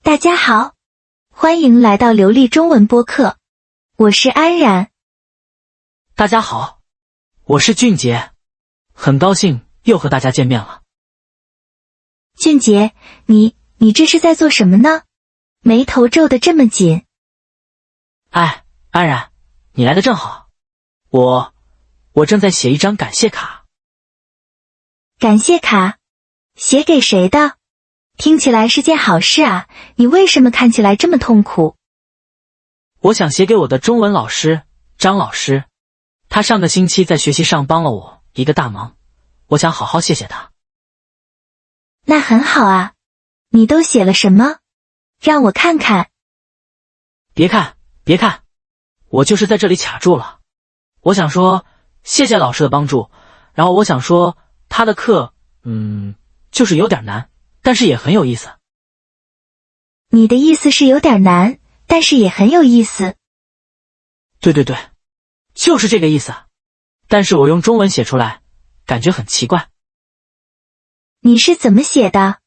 大家好，欢迎来到流利中文播客，我是安然。大家好，我是俊杰，很高兴又和大家见面了。俊杰，你这是在做什么呢？眉头皱得这么紧。哎，安然，你来的正好，我正在写一张感谢卡。感谢卡？写给谁的？听起来是件好事啊，你为什么看起来这么痛苦？我想写给我的中文老师张老师，他上个星期在学习上帮了我一个大忙，我想好好谢谢他。那很好啊，你都写了什么？让我看看。别看，我就是在这里卡住了。我想说谢谢老师的帮助，然后我想说他的课，就是有点难，但是也很有意思。你的意思是有点难，但是也很有意思。对，就是这个意思。但是我用中文写出来，感觉很奇怪。你是怎么写的？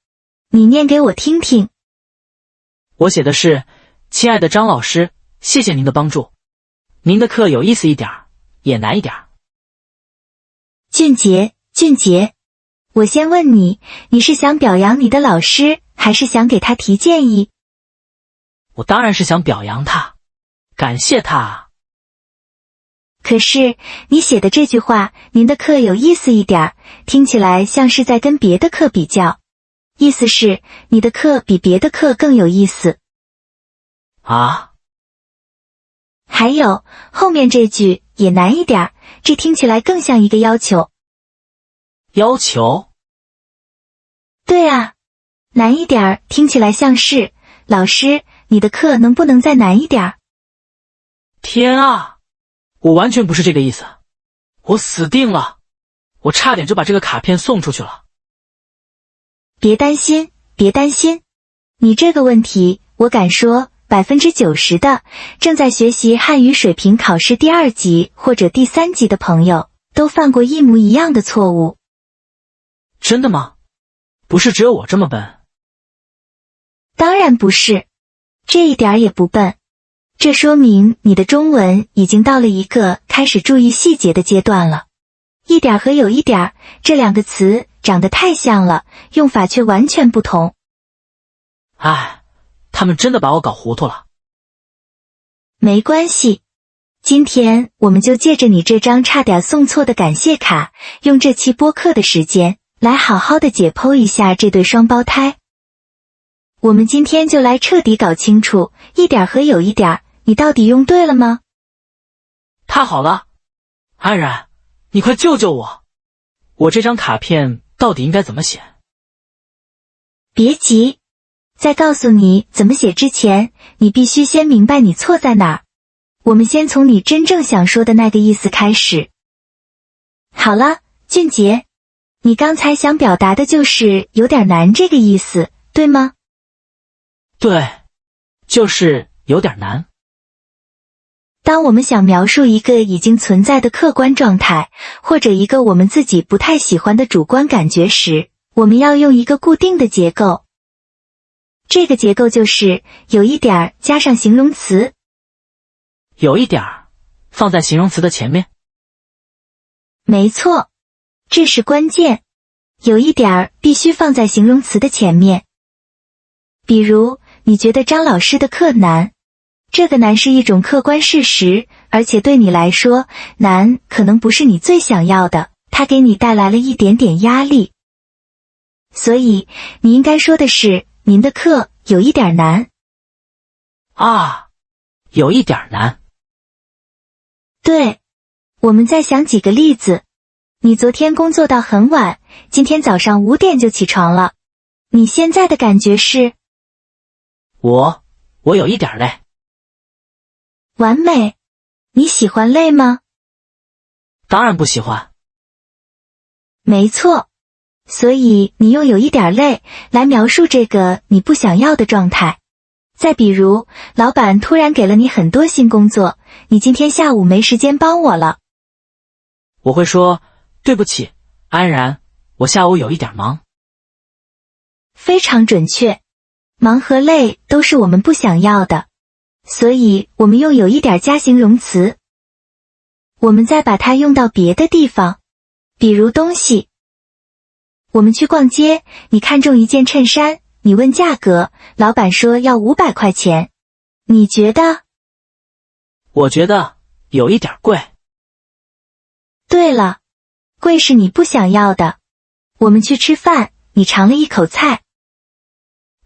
你念给我听听。我写的是：亲爱的张老师，谢谢您的帮助。您的课有意思一点，也难一点。俊杰，我先问你，你是想表扬你的老师，还是想给他提建议？我当然是想表扬他，感谢他。可是你写的这句话，您的课有意思一点，听起来像是在跟别的课比较，意思是你的课比别的课更有意思。啊？还有后面这句也难一点，这听起来更像一个要求。要求？对啊，难一点听起来像是老师，你的课能不能再难一点？天啊，我完全不是这个意思，我死定了，我差点就把这个卡片送出去了。别担心，你这个问题我敢说90%的正在学习汉语水平考试第2级或者第3级的朋友都犯过一模一样的错误。真的吗？不是只有我这么笨？当然不是，这一点也不笨。这说明你的中文已经到了一个开始注意细节的阶段了。一点和有一点这两个词长得太像了，用法却完全不同。唉，他们真的把我搞糊涂了。没关系，今天我们就借着你这张差点送错的感谢卡，用这期播客的时间来好好的解剖一下这对双胞胎。我们今天就来彻底搞清楚一点和有一点，你到底用对了吗？太好了，安然，你快救救我！我这张卡片到底应该怎么写？别急，在告诉你怎么写之前，你必须先明白你错在哪儿。我们先从你真正想说的那个意思开始。好了，俊杰，你刚才想表达的就是有点难这个意思，对吗？对，就是有点难。当我们想描述一个已经存在的客观状态，或者一个我们自己不太喜欢的主观感觉时，我们要用一个固定的结构。这个结构就是有一点加上形容词。有一点放在形容词的前面。没错，这是关键。有一点必须放在形容词的前面。比如，你觉得张老师的课难，这个难是一种客观事实，而且对你来说，难可能不是你最想要的，它给你带来了一点点压力。所以，你应该说的是，您的课有一点难。啊，有一点难。对，我们再想几个例子。你昨天工作到很晚，今天早上5点就起床了。你现在的感觉是？我有一点累。完美。你喜欢累吗？当然不喜欢。没错。所以你用有一点累来描述这个你不想要的状态。再比如，老板突然给了你很多新工作，你今天下午没时间帮我了。我会说，对不起，安然，我下午有一点忙。非常准确。忙和累都是我们不想要的，所以我们用有一点加形容词。我们再把它用到别的地方，比如东西。我们去逛街，你看中一件衬衫，你问价格，老板说要500块钱。你觉得？我觉得有一点贵。对了，贵是你不想要的。我们去吃饭，你尝了一口菜，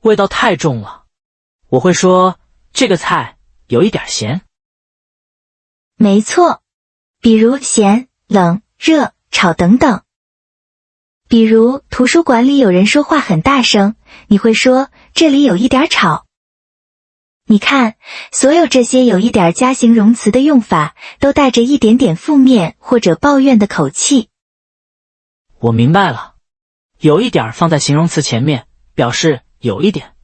味道太重了。我会说这个菜有一点咸。没错，比如咸、冷、热、炒等等。比如图书馆里有人说话很大声，你会说这里有一点吵。你看，所有这些有一点加形容词的用法，都带着一点点负面或者抱怨的口气。我明白了，有一点放在形容词前面，表示有一点，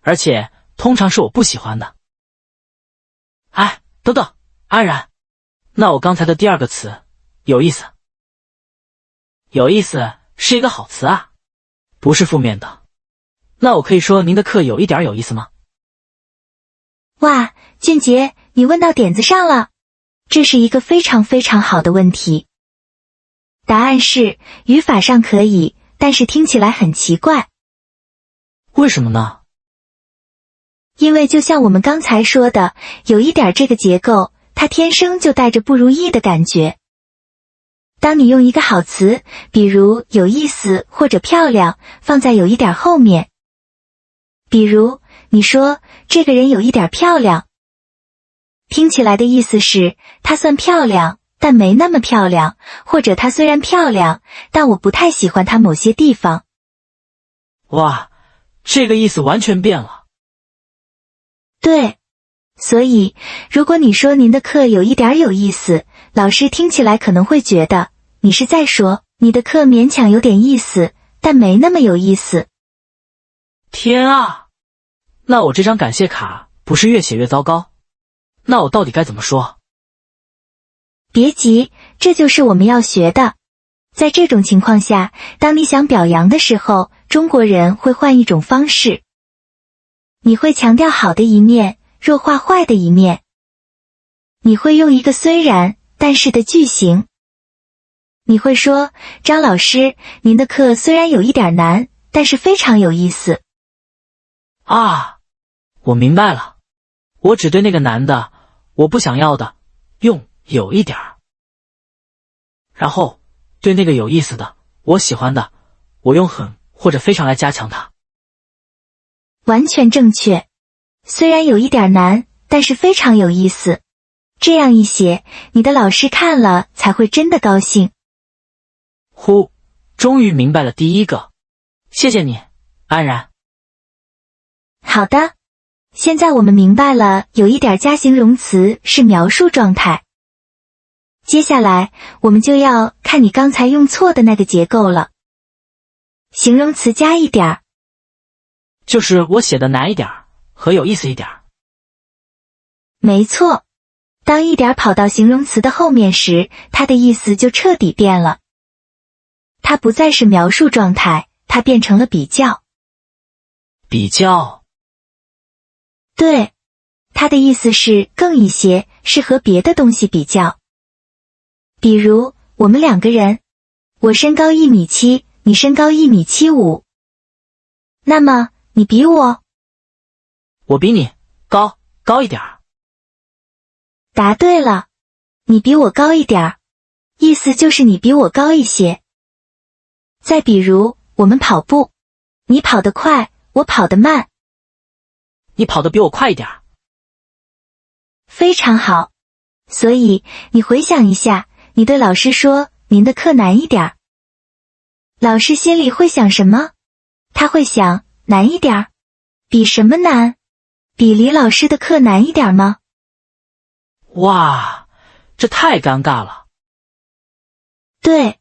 而且通常是我不喜欢的。哎，等等，安然，那我刚才的第二个词，有意思。有意思是一个好词啊，不是负面的。那我可以说您的课有一点有意思吗？哇，俊杰，你问到点子上了，这是一个非常非常好的问题。答案是语法上可以，但是听起来很奇怪。为什么呢？因为就像我们刚才说的，有一点这个结构，它天生就带着不如意的感觉。当你用一个好词，比如有意思或者漂亮，放在有一点后面，比如你说这个人有一点漂亮，听起来的意思是她算漂亮，但没那么漂亮，或者她虽然漂亮，但我不太喜欢她某些地方。哇，这个意思完全变了。对，所以如果你说您的课有一点有意思，老师听起来可能会觉得你是在说你的课勉强有点意思，但没那么有意思。天啊，那我这张感谢卡不是越写越糟糕？那我到底该怎么说？别急，这就是我们要学的。在这种情况下，当你想表扬的时候，中国人会换一种方式。你会强调好的一面，弱化坏的一面。你会用一个虽然但是的句型。你会说，张老师，您的课虽然有一点难，但是非常有意思。啊，我明白了。我只对那个难的，我不想要的，用有一点儿。然后对那个有意思的，我喜欢的，我用很或者非常来加强它。完全正确。虽然有一点难，但是非常有意思。这样一写，你的老师看了才会真的高兴。呼，终于明白了第一个。谢谢你，安然。好的，现在我们明白了有一点加形容词是描述状态。接下来我们就要看你刚才用错的那个结构了。形容词加一点，就是我写的难一点和有意思一点。没错，当一点跑到形容词的后面时，它的意思就彻底变了。它不再是描述状态，它变成了比较。比较。对，它的意思是更一些，是和别的东西比较。比如我们两个人，我身高1.7米，你身高1.75米。那么你比我？我比你高一点儿。答对了，你比我高一点儿，意思就是你比我高一些。再比如我们跑步，你跑得快，我跑得慢。你跑得比我快一点儿。非常好。所以你回想一下，你对老师说您的课难一点，老师心里会想什么？他会想难一点，比什么难？比李老师的课难一点吗？哇，这太尴尬了。对，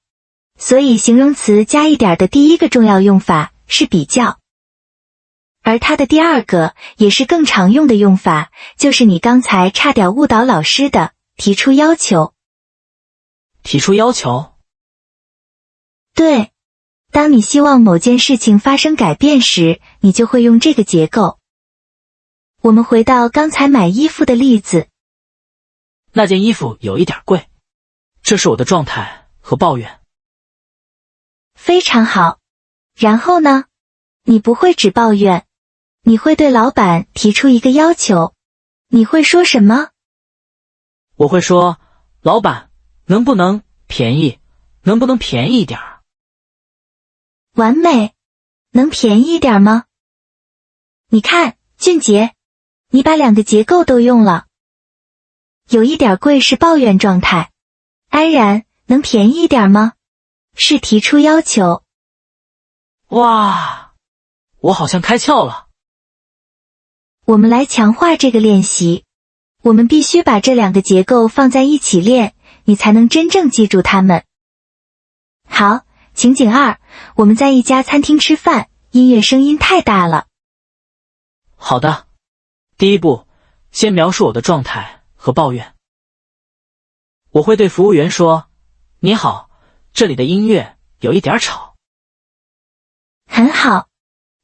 所以形容词加一点的第一个重要用法是比较，而它的第二个也是更常用的用法，就是你刚才差点误导老师的提出要求。提出要求？对，当你希望某件事情发生改变时，你就会用这个结构。我们回到刚才买衣服的例子，那件衣服有一点贵，这是我的状态和抱怨。非常好。然后呢？你不会只抱怨，你会对老板提出一个要求。你会说什么？我会说，老板，能不能便宜？能不能便宜一点？完美。能便宜一点吗？你看，俊杰，你把2个结构都用了。有一点贵是抱怨状态，安然，能便宜一点吗？是提出要求。哇，我好像开窍了。我们来强化这个练习。我们必须把这2个结构放在一起练，你才能真正记住它们。好，情景2，我们在一家餐厅吃饭，音乐声音太大了。好的。第一步，先描述我的状态和抱怨。我会对服务员说，你好，这里的音乐有一点吵。很好。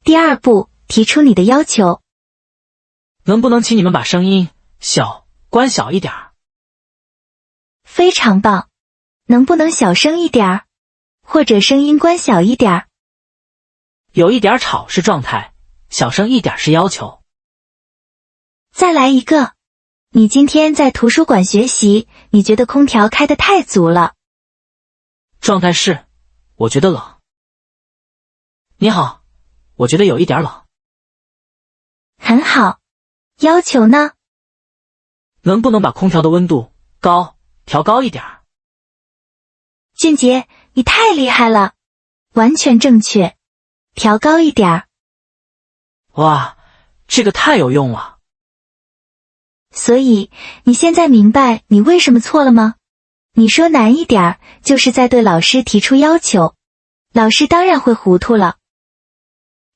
第2步，提出你的要求。能不能请你们把声音关小一点？非常棒。能不能小声一点？或者声音关小一点？有一点吵是状态，小声一点是要求。再来一个。你今天在图书馆学习，你觉得空调开得太足了。状态是，我觉得冷。你好，我觉得有一点冷。很好。要求呢？能不能把空调的温度调高一点？俊杰，你太厉害了。完全正确。调高一点。哇，这个太有用了。所以，你现在明白你为什么错了吗？你说难一点，就是在对老师提出要求。老师当然会糊涂了。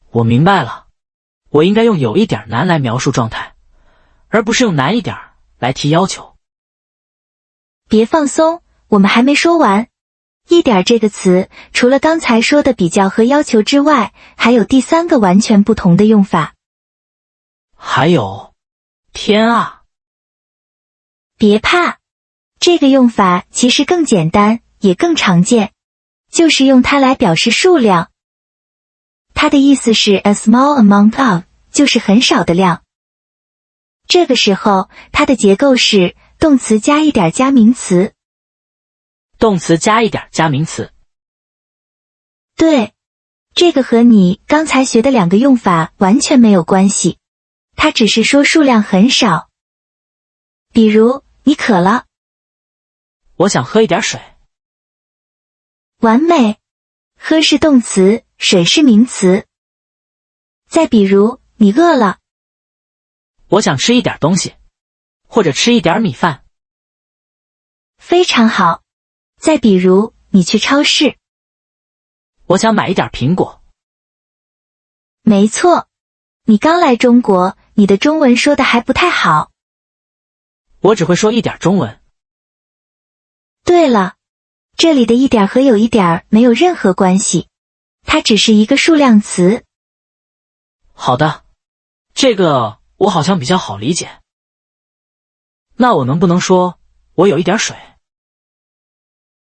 我明白了，我应该用有一点难来描述状态，而不是用难一点来提要求。别放松，我们还没说完。一点这个词，除了刚才说的比较和要求之外，还有第3个完全不同的用法。还有，天啊！别怕，这个用法其实更简单，也更常见，就是用它来表示数量。它的意思是 a small amount of， 就是很少的量。这个时候，它的结构是动词加一点加名词。动词加一点加名词。对，这个和你刚才学的2个用法完全没有关系，它只是说数量很少。比如，你渴了。我想喝一点水。完美。喝是动词，水是名词。再比如，你饿了。我想吃一点东西，或者吃一点米饭。非常好。再比如，你去超市。我想买一点苹果。没错。你刚来中国，你的中文说的还不太好。我只会说一点中文。对了，这里的一点和有一点没有任何关系，它只是一个数量词。好的，这个我好像比较好理解。那我能不能说，我有一点水？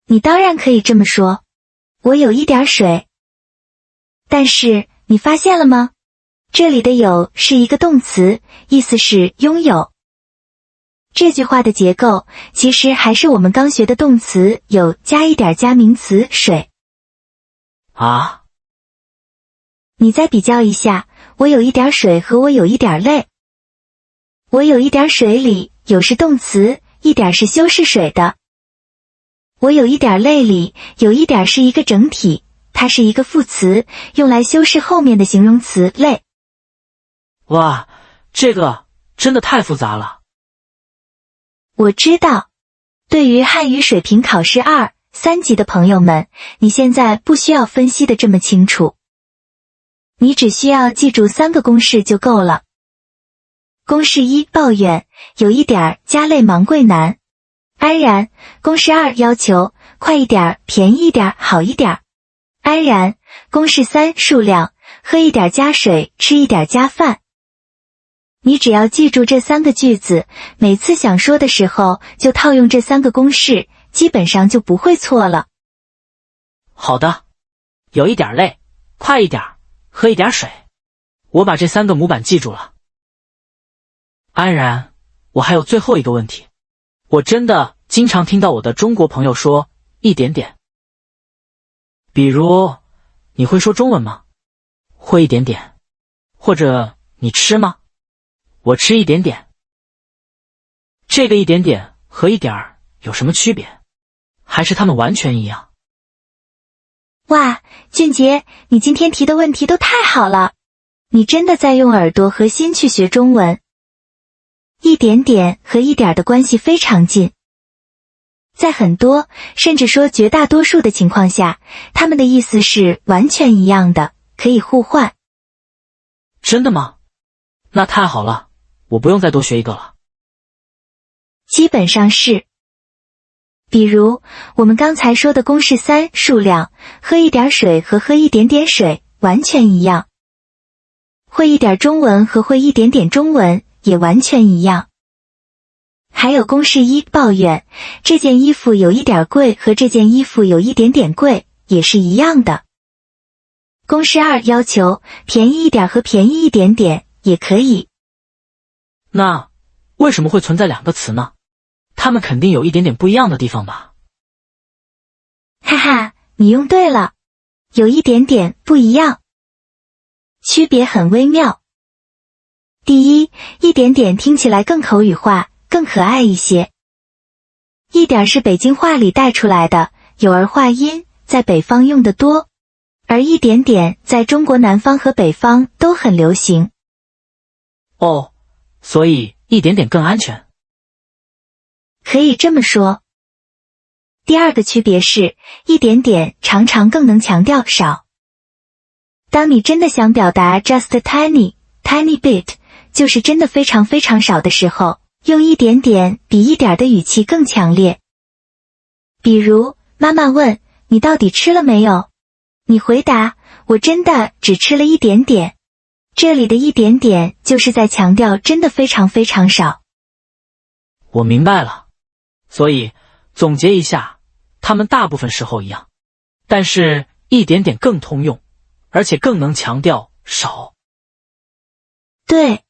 你当然可以这么说，我有一点水。但是，你发现了吗？这里的有是一个动词，意思是拥有。这句话的结构其实还是我们刚学的动词有加一点加名词水。啊？你再比较一下，我有一点水和我有一点累。我有一点水里有是动词，一点是修饰水的。我有一点累里有一点是一个整体，它是一个副词，用来修饰后面的形容词累。哇，这个真的太复杂了。我知道，对于汉语水平考试2、3级的朋友们，你现在不需要分析的这么清楚。你只需要记住3个公式就够了。公式1，抱怨，有一点家累忙贵难。安然。公式2，要求，快一点，便宜一点，好一点。安然。公式3，数量，喝一点加水，吃一点加饭。你只要记住这3个句子，每次想说的时候就套用这3个公式，基本上就不会错了。好的，有一点累，快一点，喝一点水。我把这3个模板记住了。安然，我还有最后一个问题。我真的经常听到我的中国朋友说一点点。比如，你会说中文吗？会一点点。或者你吃吗？我吃一点点。这个一点点和一点儿有什么区别？还是他们完全一样？哇，俊杰，你今天提的问题都太好了！你真的在用耳朵和心去学中文。一点点和一点的关系非常近，在很多，甚至说绝大多数的情况下，它们的意思是完全一样的，可以互换。真的吗？那太好了，我不用再多学一个了。基本上是。比如，我们刚才说的公式3，数量，喝一点水和喝一点点水完全一样。会一点中文和会一点点中文也完全一样。还有公式1，抱怨，这件衣服有一点贵和这件衣服有一点点贵也是一样的。公式2，要求，便宜一点和便宜一点点也可以。那为什么会存在2个词呢？它们肯定有一点点不一样的地方吧？哈哈，你用对了，有一点点不一样，区别很微妙。第一，一点点听起来更口语化，更可爱一些。一点是北京话里带出来的，有儿化音，在北方用得多，而一点点在中国南方和北方都很流行。哦，所以一点点更安全。可以这么说。第二个区别是，一点点常常更能强调少。当你真的想表达 just a tiny bit， 就是真的非常非常少的时候，用一点点比一点的语气更强烈。比如，妈妈问，你到底吃了没有？你回答，我真的只吃了一点点。这里的一点点就是在强调真的非常非常少。我明白了。所以总结一下，它们大部分时候一样，但是一点点更通用，而且更能强调少。对，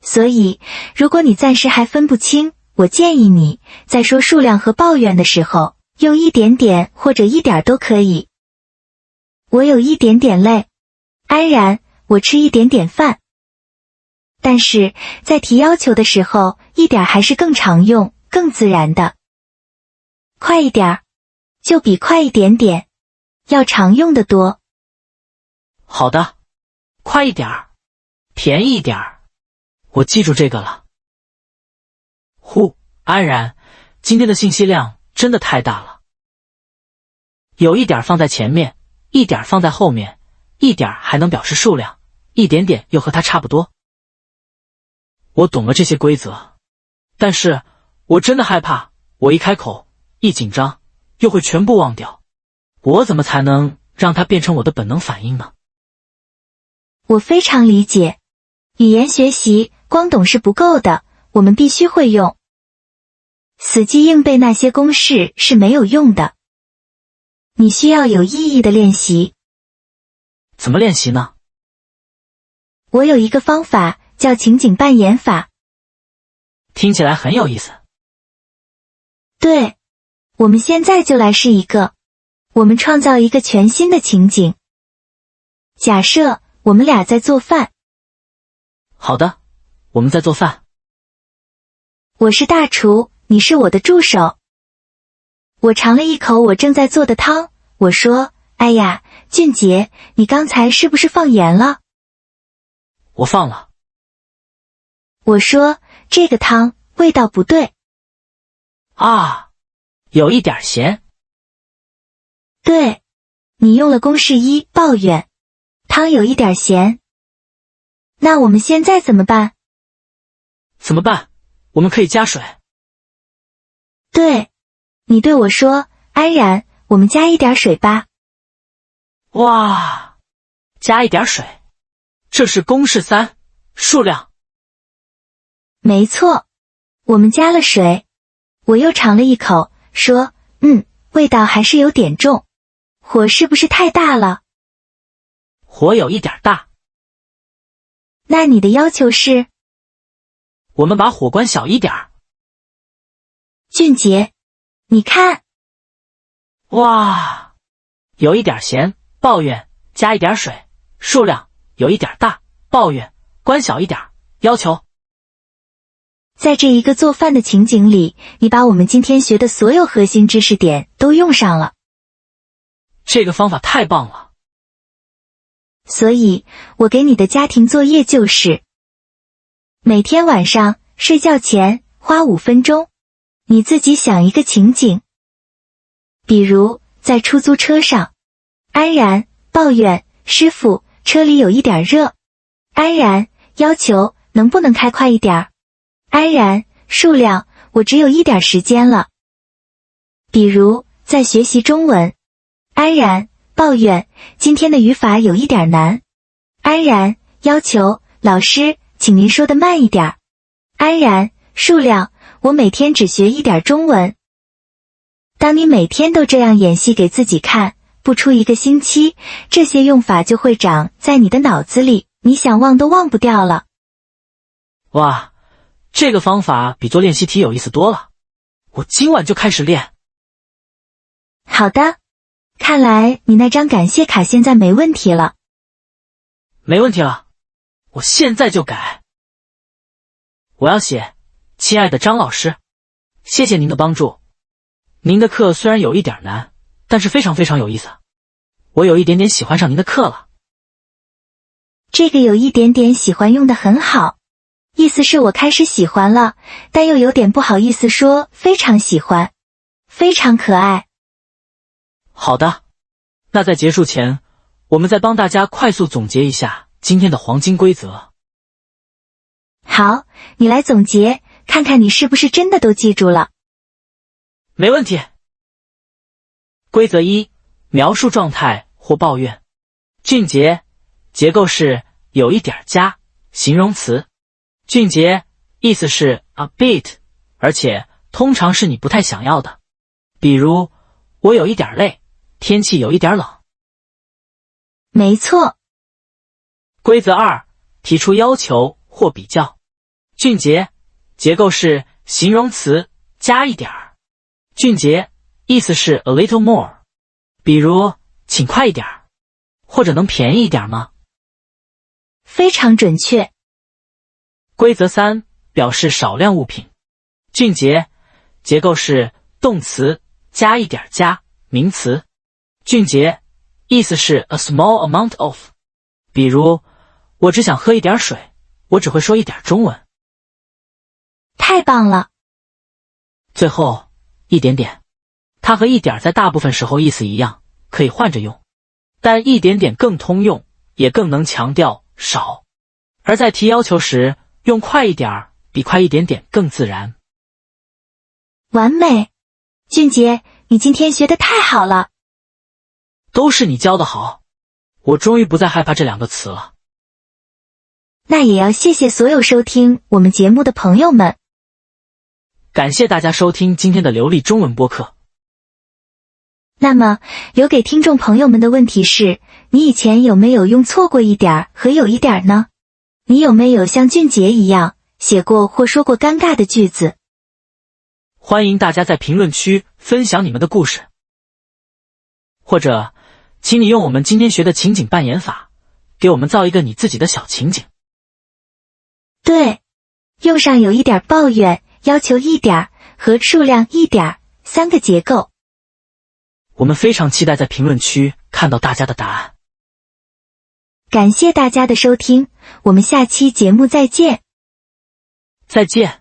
所以如果你暂时还分不清，我建议你在说数量和抱怨的时候，用一点点或者一点都可以。我有一点点累。安然，我吃一点点饭。但是在提要求的时候，一点还是更常用，更自然的。快一点，就比快一点点要常用的多。好的，快一点儿，便宜一点儿，我记住这个了。安然，今天的信息量真的太大了。有一点放在前面，一点放在后面，一点还能表示数量，一点点又和它差不多。我懂了这些规则，但是我真的害怕，我一开口一紧张又会全部忘掉。我怎么才能让它变成我的本能反应呢？我非常理解，语言学习光懂是不够的，我们必须会用。死记硬背那些公式是没有用的，你需要有意义的练习。怎么练习呢？我有一个方法叫情景扮演法。听起来很有意思。对，我们现在就来试一个。我们创造一个全新的情景。假设我们俩在做饭。好的，我们在做饭。我是大厨，你是我的助手。我尝了一口我正在做的汤，我说，哎呀，俊杰，你刚才是不是放盐了？我放了。我说，这个汤味道不对。啊，有一点咸。对，你用了公式1，抱怨，汤有一点咸。那我们现在怎么办？怎么办？我们可以加水。对，你对我说，安然，我们加一点水吧。哇，加一点水，这是公式3，数量。没错，我们加了水。我又尝了一口，说，味道还是有点重。火是不是太大了？火有一点大。那你的要求是？我们把火关小一点。俊杰，你看。哇，有一点咸，抱怨，加一点水。数量有一点大，抱怨，关小一点，要求。在这一个做饭的情景里，你把我们今天学的所有核心知识点都用上了。这个方法太棒了。所以，我给你的家庭作业就是，每天晚上睡觉前花5分钟，你自己想一个情景。比如，在出租车上，安然抱怨，师傅，车里有一点热。安然要求，能不能开快一点？安然数量，我只有一点时间了。比如，在学习中文，安然抱怨，今天的语法有一点难。安然要求，老师，请您说的慢一点。安然数量，我每天只学一点中文。当你每天都这样演戏给自己看，不出1个星期，这些用法就会长在你的脑子里，你想忘都忘不掉了。哇，这个方法比做练习题有意思多了。我今晚就开始练。好的，看来你那张感谢卡现在没问题了。没问题了，我现在就改。我要写，亲爱的张老师，谢谢您的帮助。您的课虽然有一点难，但是非常非常有意思。我有一点点喜欢上您的课了。这个有一点点喜欢用得很好，意思是我开始喜欢了，但又有点不好意思说非常喜欢，非常可爱。好的，那在结束前，我们再帮大家快速总结一下今天的黄金规则。好，你来总结，看看你是不是真的都记住了。没问题。规则1，描述状态或抱怨。俊杰，结构是有一点加，形容词。俊杰，意思是 a bit， 而且通常是你不太想要的。比如，我有一点累，天气有一点冷。没错。规则2，提出要求或比较。俊杰，结构是形容词加一点儿。俊杰，意思是 a little more， 比如请快一点，或者能便宜一点吗？非常准确。规则3，表示少量物品。俊杰，结构是动词加一点加名词。俊杰，意思是 a small amount of， 比如我只想喝一点水，我只会说一点中文。太棒了。最后一点点，它和一点在大部分时候意思一样，可以换着用，但一点点更通用，也更能强调少。而在提要求时，用快一点比快一点点更自然。完美。俊杰，你今天学得太好了。都是你教的好，我终于不再害怕这2个词了。那也要谢谢所有收听我们节目的朋友们。感谢大家收听今天的流利中文播客。那么，留给听众朋友们的问题是，你以前有没有用错过一点和有一点呢？你有没有像俊杰一样，写过或说过尴尬的句子？欢迎大家在评论区分享你们的故事。或者，请你用我们今天学的情景扮演法，给我们造一个你自己的小情景。对，用上有一点抱怨，要求一点和数量一点3个结构。我们非常期待在评论区看到大家的答案。感谢大家的收听，我们下期节目再见。再见。